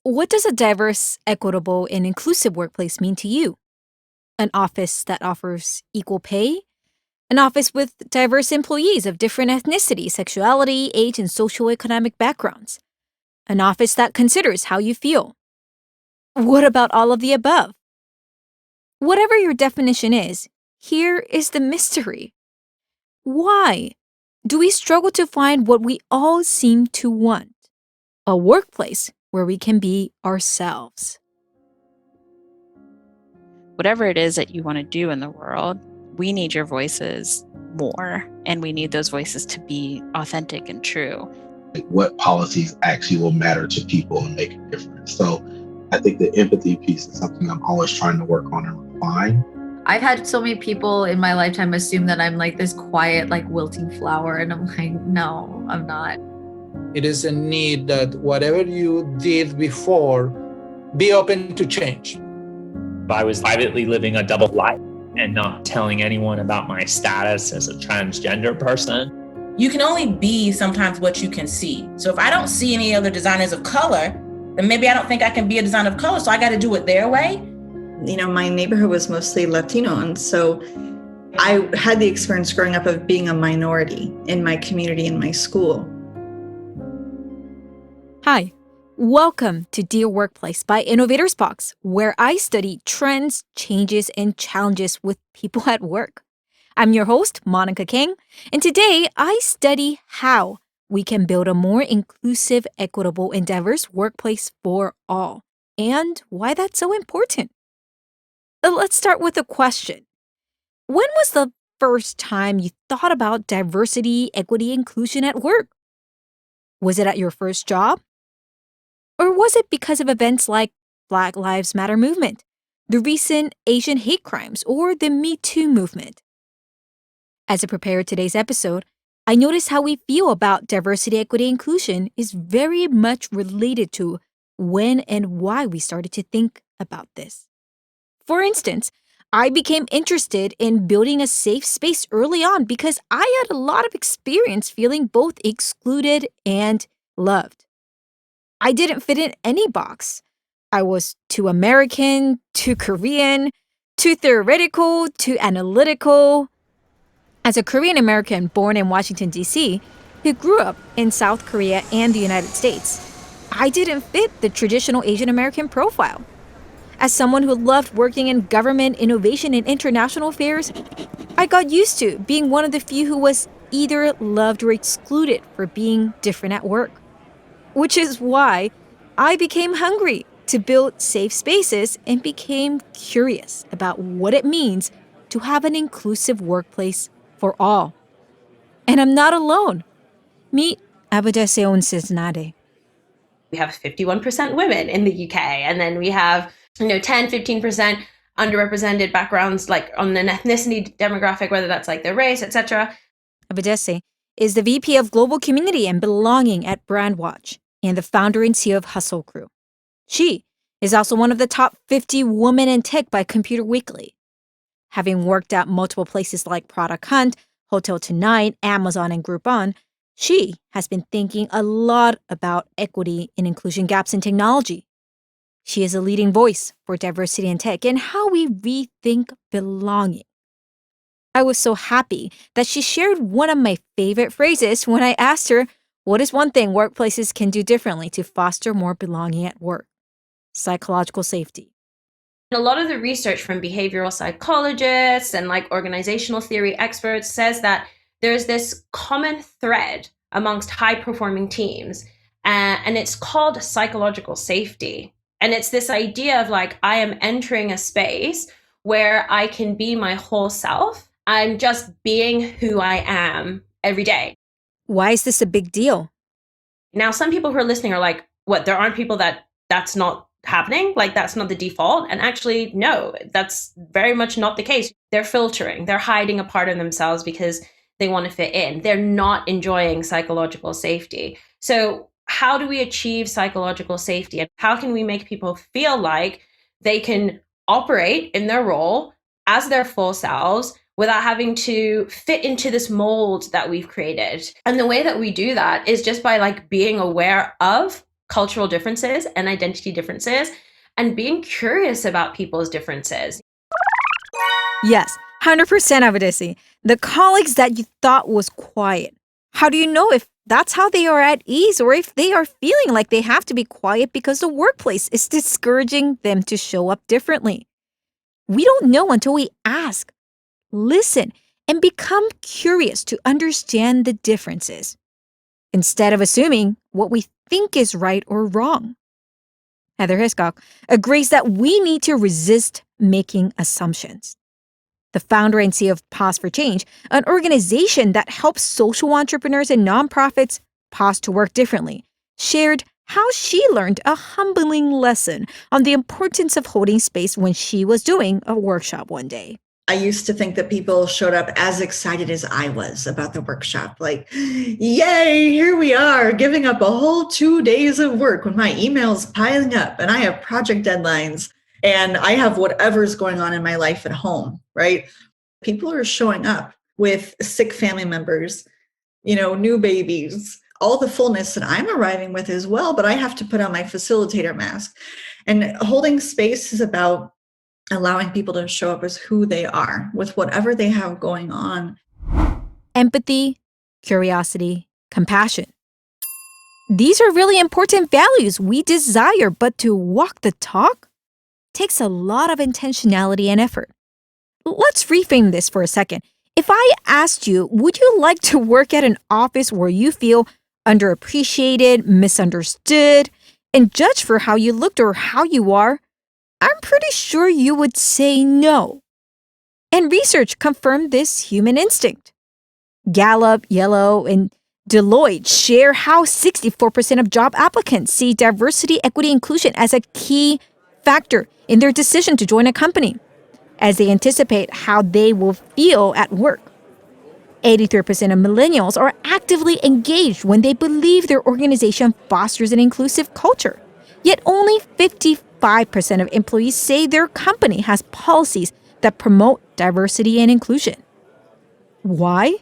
What does a diverse, equitable, and inclusive workplace mean to you? An office that offers equal pay? An office with diverse employees of different ethnicity, sexuality, age, and socioeconomic backgrounds? An office that considers how you feel? What about all of the above? Whatever your definition is, here is the mystery. Why do we struggle to find what we all seem to want? A workplace where we can be ourselves. Whatever it is that you want to do in the world, we need your voices more, and we need those voices to be authentic and true. What policies actually will matter to people and make a difference. So I think the empathy piece is something I'm always trying to work on and refine. I've had so many people in my lifetime assume that I'm like this quiet, like wilting flower. And I'm like, no, I'm not. It is a need that whatever you did before, be open to change. I was privately living a double life and not telling anyone about my status as a transgender person. You can only be sometimes what you can see. So if I don't see any other designers of color, then maybe I don't think I can be a designer of color. So I got to do it their way. You know, my neighborhood was mostly Latino. And so I had the experience growing up of being a minority in my community, in my school. Hi, welcome to Dear Workplace by InnovatorsBox, where I study trends, changes, and challenges with people at work. I'm your host, Monica Kang, and today I study how we can build a more inclusive, equitable, and diverse workplace for all, and why that's so important. Let's start with a question. When was the first time you thought about diversity, equity, inclusion at work? Was it at your first job? Or was it because of events like Black Lives Matter movement, the recent Asian hate crimes, or the Me Too movement? As I prepared today's episode, I noticed how we feel about diversity, equity, inclusion is very much related to when and why we started to think about this. For instance, I became interested in building a safe space early on because I had a lot of experience feeling both excluded and loved. I didn't fit in any box. I was too American, too Korean, too theoretical, too analytical. As a Korean American born in Washington, D.C., who grew up in South Korea and the United States, I didn't fit the traditional Asian American profile. As someone who loved working in government, innovation, and international affairs, I got used to being one of the few who was either loved or excluded for being different at work. Which is why I became hungry to build safe spaces and became curious about what it means to have an inclusive workplace for all. And I'm not alone. Meet Abadesi Osunsade. We have 51% women in the UK, and then we have 10, 15% underrepresented backgrounds, like on an ethnicity demographic, whether that's like their race, etc. Abadesi is the VP of Global Community and Belonging at Brandwatch and the founder and CEO of Hustle Crew. She is also one of the top 50 women in tech by Computer Weekly. Having worked at multiple places like Product Hunt, Hotel Tonight, Amazon, and Groupon, she has been thinking a lot about equity and inclusion gaps in technology. She is a leading voice for diversity in tech and how we rethink belonging. I was so happy that she shared one of my favorite phrases when I asked her, what is one thing workplaces can do differently to foster more belonging at work? Psychological safety. A lot of the research from behavioral psychologists and like organizational theory experts says that there's this common thread amongst high-performing teams, and it's called psychological safety. And it's this idea of like, I am entering a space where I can be my whole self. I'm just being who I am every day. Why is this a big deal? Now, some people who are listening are like, what, there aren't people that's not happening? Like, that's not the default? And actually, no, that's very much not the case. They're filtering. They're hiding a part of themselves because they want to fit in. They're not enjoying psychological safety. So how do we achieve psychological safety? And how can we make people feel like they can operate in their role as their full selves without having to fit into this mold that we've created? And the way that we do that is just by like being aware of cultural differences and identity differences and being curious about people's differences. Yes, 100% Abadesi. The colleagues that you thought was quiet. How do you know if that's how they are at ease or if they are feeling like they have to be quiet because the workplace is discouraging them to show up differently? We don't know until we ask, listen, and become curious to understand the differences, instead of assuming what we think is right or wrong. Heather Hiscox agrees that we need to resist making assumptions. The founder and CEO of Pause for Change, an organization that helps social entrepreneurs and nonprofits pause to work differently, shared how she learned a humbling lesson on the importance of holding space when she was doing a workshop one day. I used to think that people showed up as excited as I was about the workshop. Like, yay, here we are, giving up a whole 2 days of work when my email's piling up and I have project deadlines and I have whatever's going on in my life at home, right? People are showing up with sick family members, new babies, all the fullness that I'm arriving with as well, but I have to put on my facilitator mask. And holding space is about allowing people to show up as who they are with whatever they have going on. Empathy, curiosity, compassion. These are really important values we desire, but to walk the talk takes a lot of intentionality and effort. Let's reframe this for a second. If I asked you, would you like to work at an office where you feel underappreciated, misunderstood, and judged for how you looked or how you are, I'm pretty sure you would say no. And research confirmed this human instinct. Gallup, Yellow, and Deloitte share how 64% of job applicants see diversity, equity, inclusion as a key factor in their decision to join a company, as they anticipate how they will feel at work. 83% of millennials are actively engaged when they believe their organization fosters an inclusive culture. Yet only 55% of employees say their company has policies that promote diversity and inclusion. Why?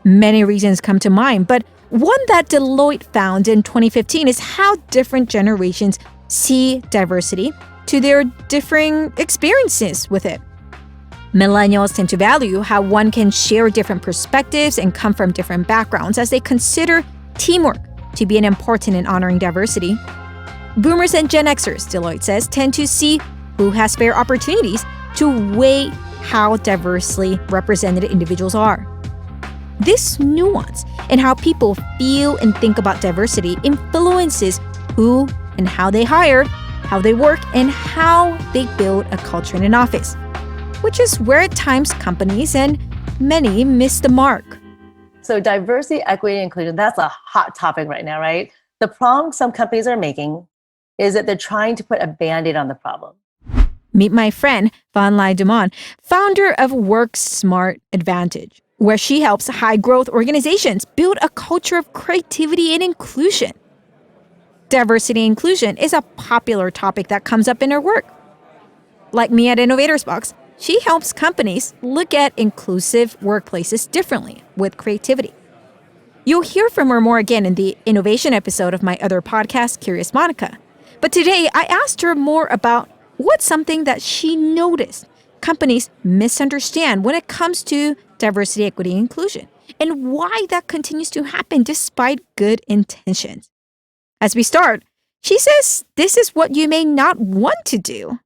Many reasons come to mind, but one that Deloitte found in 2015 is how different generations see diversity to their differing experiences with it. Millennials tend to value how one can share different perspectives and come from different backgrounds as they consider teamwork to be an important in honoring diversity. Boomers and Gen Xers, Deloitte says, tend to see who has fair opportunities to weigh how diversely represented individuals are. This nuance in how people feel and think about diversity influences who and how they hire, how they work, and how they build a culture in an office, which is where at times companies and many miss the mark. So diversity, equity, and inclusion, that's a hot topic right now, right? The problem some companies are making is that they're trying to put a Band-Aid on the problem. Meet my friend, Lai-DuMone, founder of Work Smart Advantage, where she helps high-growth organizations build a culture of creativity and inclusion. Diversity and inclusion is a popular topic that comes up in her work. Like me at InnovatorsBox, she helps companies look at inclusive workplaces differently with creativity. You'll hear from her more again in the innovation episode of my other podcast, Curious Monica. But today, I asked her more about what's something that she noticed companies misunderstand when it comes to diversity, equity, and inclusion, and why that continues to happen despite good intentions. As we start, she says this is what you may not want to do.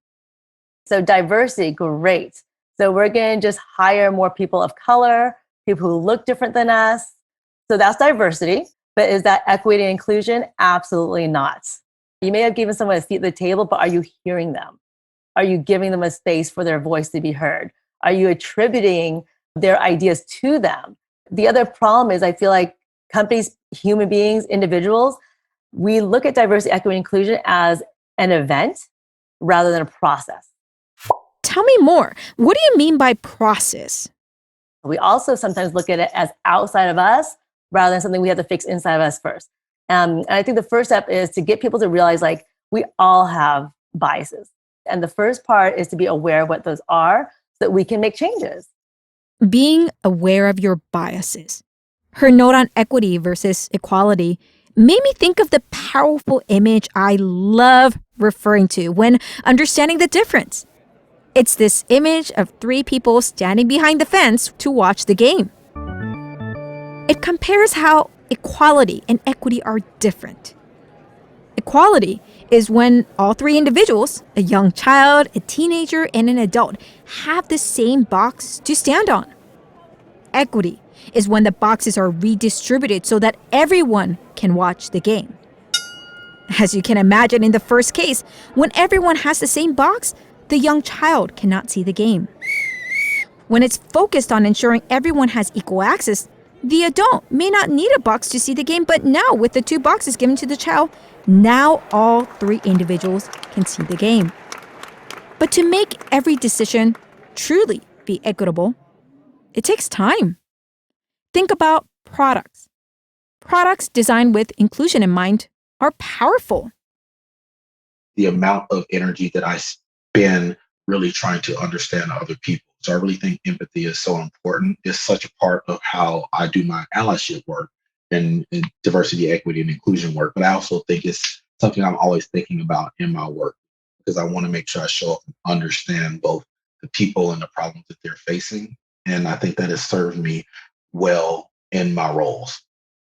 So diversity, great. So we're going to just hire more people of color, people who look different than us. So that's diversity. But is that equity and inclusion? Absolutely not. You may have given someone a seat at the table, but are you hearing them? Are you giving them a space for their voice to be heard? Are you attributing their ideas to them? The other problem is I feel like companies, human beings, individuals, we look at diversity, equity, and inclusion as an event rather than a process. Tell me more. What do you mean by process? We also sometimes look at it as outside of us rather than something we have to fix inside of us first. And I think the first step is to get people to realize like we all have biases. And the first part is to be aware of what those are so that we can make changes. Being aware of your biases. Her note on equity versus equality made me think of the powerful image I love referring to when understanding the difference. It's this image of 3 people standing behind the fence to watch the game. It compares how equality and equity are different. Equality is when all 3 individuals, a young child, a teenager, and an adult, have the same box to stand on. Equity is when the boxes are redistributed so that everyone can watch the game. As you can imagine in the first case, when everyone has the same box, the young child cannot see the game. When it's focused on ensuring everyone has equal access, the adult may not need a box to see the game, but now with the 2 boxes given to the child, now all 3 individuals can see the game. But to make every decision truly be equitable, it takes time. Think about products. Products designed with inclusion in mind are powerful. The amount of energy that I spend really trying to understand other people. So I really think empathy is so important. It's such a part of how I do my allyship work and diversity, equity, and inclusion work. But I also think it's something I'm always thinking about in my work because I want to make sure I show up and understand both the people and the problems that they're facing. And I think that has served me well in my roles.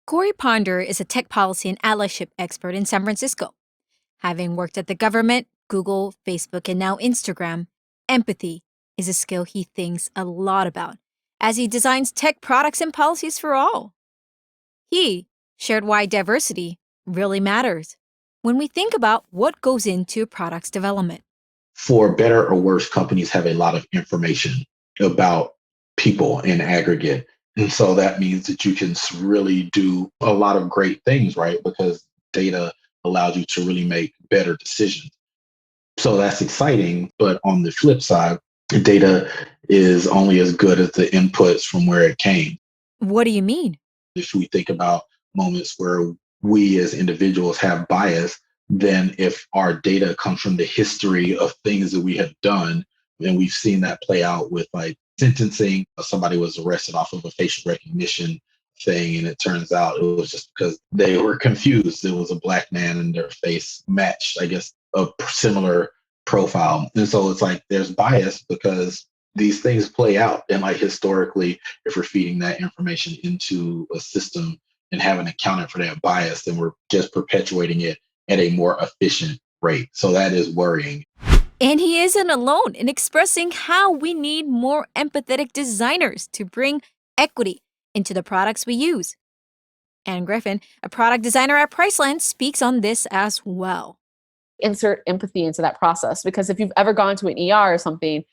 Corey Ponder is a tech policy and allyship expert in San Francisco. Having worked at the government, Google, Facebook, and now Instagram, empathy is a skill he thinks a lot about as he designs tech products and policies for all. He shared why diversity really matters when we think about what goes into a product's development. For better or worse, companies have a lot of information about people in aggregate. And so that means that you can really do a lot of great things, right? Because data allows you to really make better decisions. So that's exciting. But on the flip side, data is only as good as the inputs from where it came. What do you mean? If we think about moments where we as individuals have bias, then if our data comes from the history of things that we have done, and we've seen that play out with like sentencing, somebody was arrested off of a facial recognition thing, and it turns out it was just because they were confused. It was a Black man and their face matched, I guess, a similar profile. And so it's like there's bias because these things play out. And like historically, if we're feeding that information into a system and haven't accounted for that bias, then we're just perpetuating it at a more efficient rate. So that is worrying. And he isn't alone in expressing how we need more empathetic designers to bring equity into the products we use. Anne Griffin, a product designer at Priceline, speaks on this as well. Insert empathy into that process, because if you've ever gone to an ER or something,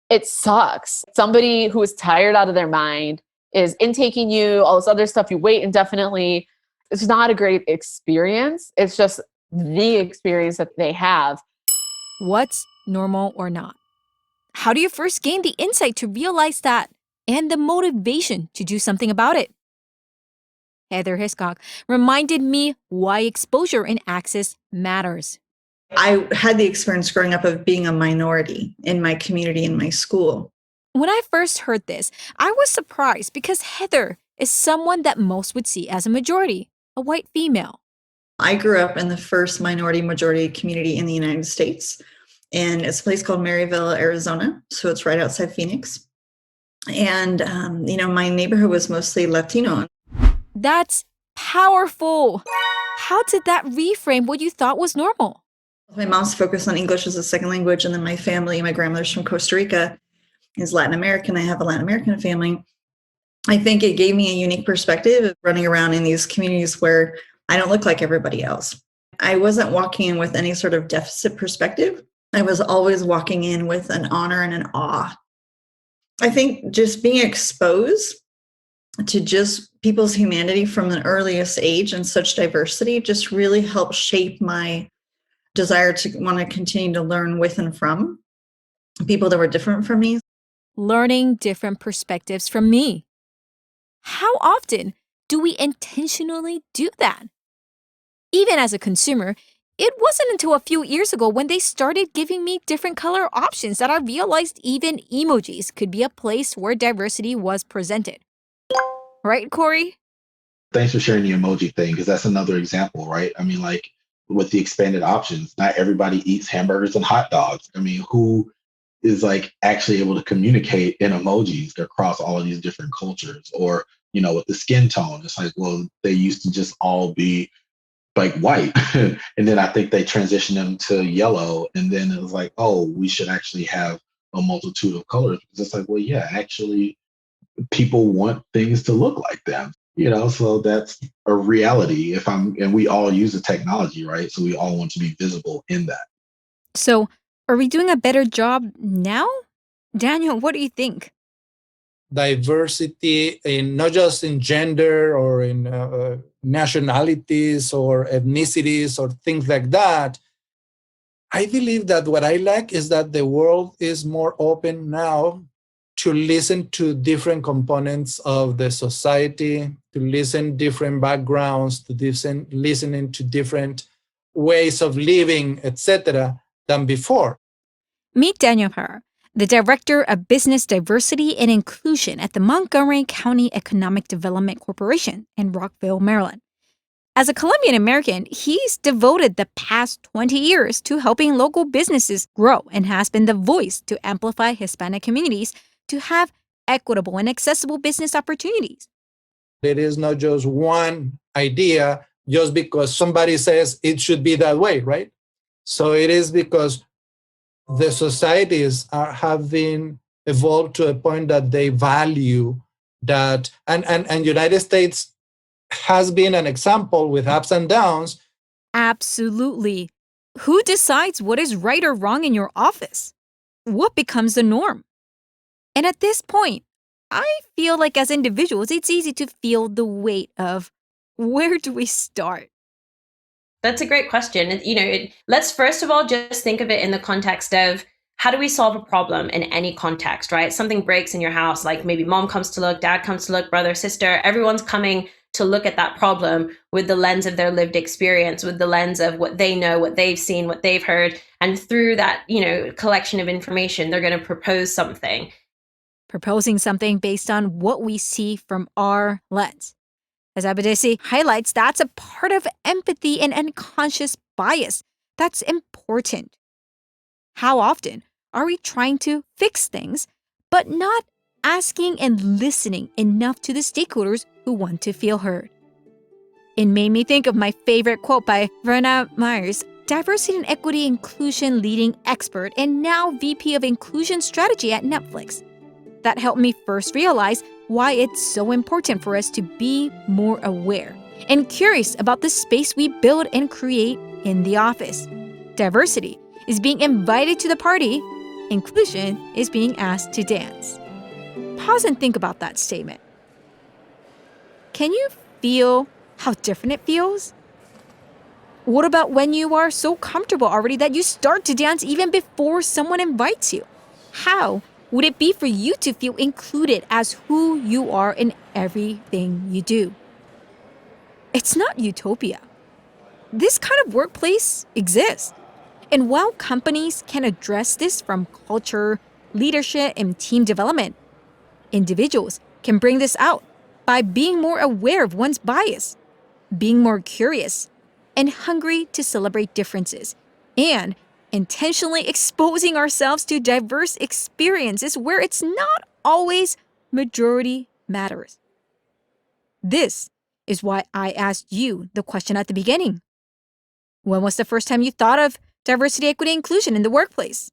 it sucks. Somebody who is tired out of their mind is intaking you, all this other stuff, you wait indefinitely. It's not a great experience. It's just the experience that they have. What's normal or not? How do you first gain the insight to realize that and the motivation to do something about it? Heather Hiscox reminded me why exposure and access matters. I had the experience growing up of being a minority in my community, in my school. When I first heard this, I was surprised because Heather is someone that most would see as a majority, a white female. I grew up in the first minority majority community in the United States, and it's a place called Maryville, Arizona. So it's right outside Phoenix. And, my neighborhood was mostly Latino. That's powerful. How did that reframe what you thought was normal? My mom's focused on English as a second language, and then my family, my grandmother's from Costa Rica, is Latin American. I have a Latin American family. I think it gave me a unique perspective of running around in these communities where I don't look like everybody else. I wasn't walking in with any sort of deficit perspective. I was always walking in with an honor and an awe. I think just being exposed to just people's humanity from an earliest age and such diversity just really helped shape my desire to want to continue to learn with and from people that were different from me. Learning different perspectives from me. How often do we intentionally do that? Even as a consumer, it wasn't until a few years ago when they started giving me different color options that I realized even emojis could be a place where diversity was presented. Right, Corey? Thanks for sharing the emoji thing, because that's another example, right? I mean, like with the expanded options, not everybody eats hamburgers and hot dogs. I mean, who is like actually able to communicate in emojis across all of these different cultures? Or, with the skin tone, it's like, well, they used to just all be like white. And then I think they transitioned them to yellow. And then it was like, oh, we should actually have a multitude of colors. Because it's like, well, yeah, actually people want things to look like them. So that's a reality. And we all use the technology, right? So we all want to be visible in that. So, are we doing a better job now? Daniel, what do you think? Diversity in not just in gender or in nationalities or ethnicities or things like that. I believe that what I like is that the world is more open now to listen to different components of the society, to listen different backgrounds, to listening to different ways of living, etc., than before. Meet Daniel Parra, the Director of Business Diversity and Inclusion at the Montgomery County Economic Development Corporation in Rockville, Maryland. As a Colombian American, he's devoted the past 20 years to helping local businesses grow and has been the voice to amplify Hispanic communities to have equitable and accessible business opportunities. It is not just one idea just because somebody says it should be that way, right? So it is because the societies have been evolved to a point that they value that. And United States has been an example with ups and downs. Absolutely. Who decides what is right or wrong in your office? What becomes the norm? And at this point, I feel like as individuals, it's easy to feel the weight of where do we start? That's a great question. Let's first of all just think of it in the context of how do we solve a problem in any context, right? Something breaks in your house, like maybe mom comes to look, dad comes to look, brother, sister, everyone's coming to look at that problem with the lens of their lived experience, with the lens of what they know, what they've seen, what they've heard. And through that, collection of information, they're going to propose something. Proposing something based on what we see from our lens. As Abadesi highlights, that's a part of empathy and unconscious bias. That's important. How often are we trying to fix things, but not asking and listening enough to the stakeholders who want to feel heard? It made me think of my favorite quote by Verna Myers, diversity and equity inclusion leading expert and now VP of Inclusion Strategy at Netflix. That helped me first realize why it's so important for us to be more aware and curious about the space we build and create in the office. Diversity is being invited to the party. Inclusion is being asked to dance. Pause and think about that statement. Can you feel how different it feels? What about when you are so comfortable already that you start to dance even before someone invites you? How would it be for you to feel included as who you are in everything you do? It's not utopia. This kind of workplace exists. And while companies can address this from culture, leadership, and team development, individuals can bring this out by being more aware of one's bias, being more curious, and hungry to celebrate differences, and intentionally exposing ourselves to diverse experiences where it's not always majority matters. This is why I asked you the question at the beginning. When was the first time you thought of diversity, equity, inclusion in the workplace?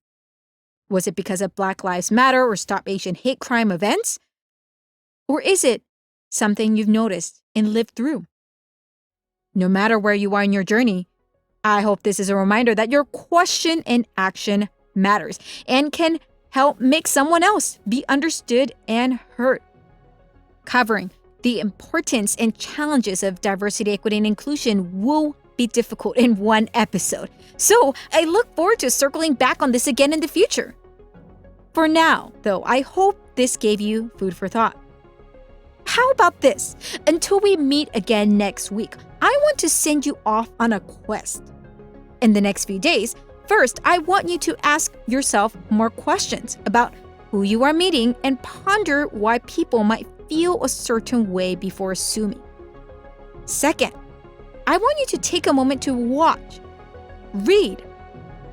Was it because of Black Lives Matter or Stop Asian Hate Crime events? Or is it something you've noticed and lived through? No matter where you are in your journey, I hope this is a reminder that your question and action matters and can help make someone else be understood and heard. Covering the importance and challenges of diversity, equity, and inclusion will be difficult in one episode. So I look forward to circling back on this again in the future. For now, though, I hope this gave you food for thought. How about this? Until we meet again next week, I want to send you off on a quest. In the next few days, first, I want you to ask yourself more questions about who you are meeting and ponder why people might feel a certain way before assuming. Second, I want you to take a moment to watch, read,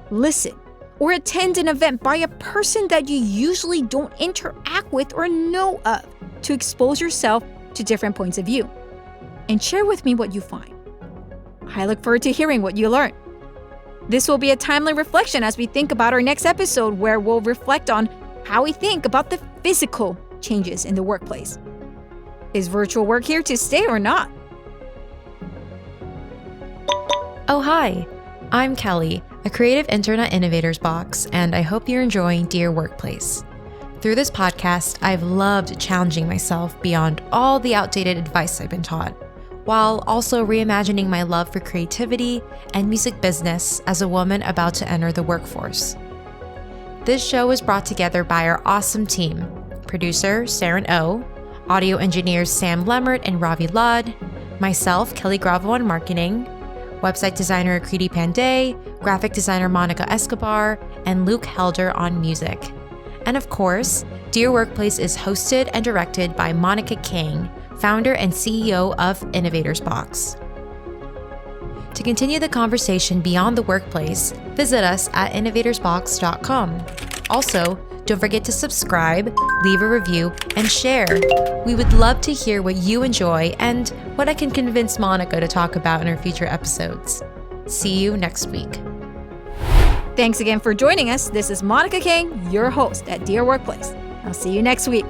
listen, or attend an event by a person that you usually don't interact with or know of to expose yourself to different points of view. And share with me what you find. I look forward to hearing what you learn. This will be a timely reflection as we think about our next episode, where we'll reflect on how we think about the physical changes in the workplace. Is virtual work here to stay or not? Oh, hi. I'm Kelly, a creative intern at InnovatorsBox, and I hope you're enjoying Dear Workplace. Through this podcast, I've loved challenging myself beyond all the outdated advice I've been taught, while also reimagining my love for creativity and music business as a woman about to enter the workforce. This show is brought together by our awesome team: producer Saren O, audio engineers Sam Lemmert and Ravi Lod, myself, Kelly Gravo on marketing, website designer Akriti Pandey, graphic designer Monica Escobar, and Luke Helder on music. And of course, Dear Workplace is hosted and directed by Monica Kang, founder and CEO of InnovatorsBox. To continue the conversation beyond the workplace, visit us at innovatorsbox.com. Also, don't forget to subscribe, leave a review, and share. We would love to hear what you enjoy and what I can convince Monica to talk about in her future episodes. See you next week. Thanks again for joining us. This is Monica Kang, your host at Dear Workplace. I'll see you next week.